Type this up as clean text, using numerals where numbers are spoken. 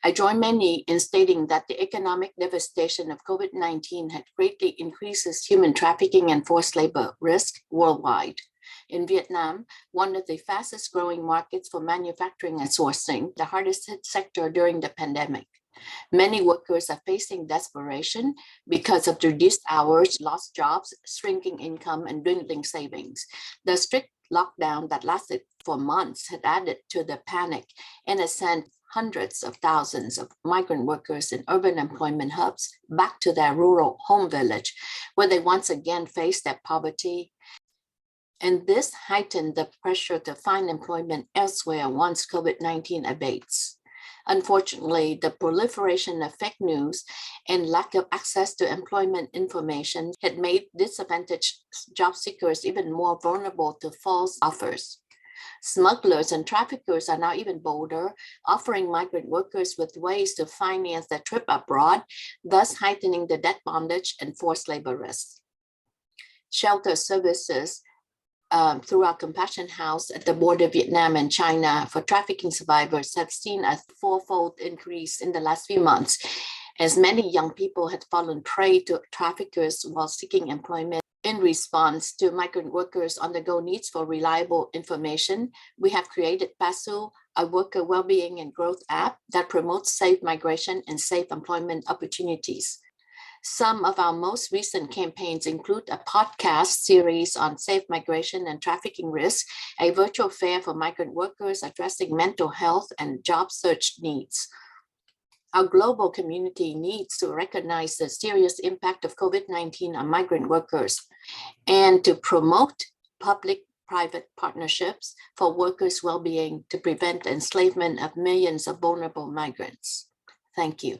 I join many in stating that the economic devastation of COVID-19 had greatly increases human trafficking and forced labor risk worldwide. In Vietnam, one of the fastest growing markets for manufacturing and sourcing, the hardest hit sector during the pandemic. Many workers are facing desperation because of reduced hours, lost jobs, shrinking income, and dwindling savings. The strict lockdown that lasted for months had added to the panic and has sent hundreds of thousands of migrant workers in urban employment hubs back to their rural home village, where they once again face their poverty. And this heightened the pressure to find employment elsewhere once COVID-19 abates. Unfortunately, the proliferation of fake news and lack of access to employment information had made disadvantaged job seekers even more vulnerable to false offers. Smugglers and traffickers are now even bolder, offering migrant workers with ways to finance their trip abroad, thus heightening the debt bondage and forced labor risks. Shelter services through our Compassion House at the border of Vietnam and China for trafficking survivors have seen a fourfold increase in the last few months, as many young people had fallen prey to traffickers while seeking employment. In response to migrant workers' on-the-go needs for reliable information, we have created PASU, a worker well-being and growth app that promotes safe migration and safe employment opportunities. Some of our most recent campaigns include a podcast series on safe migration and trafficking risk, a virtual fair for migrant workers addressing mental health and job search needs. Our global community needs to recognize the serious impact of COVID-19 on migrant workers and to promote public-private partnerships for workers' well-being to prevent enslavement of millions of vulnerable migrants. Thank you.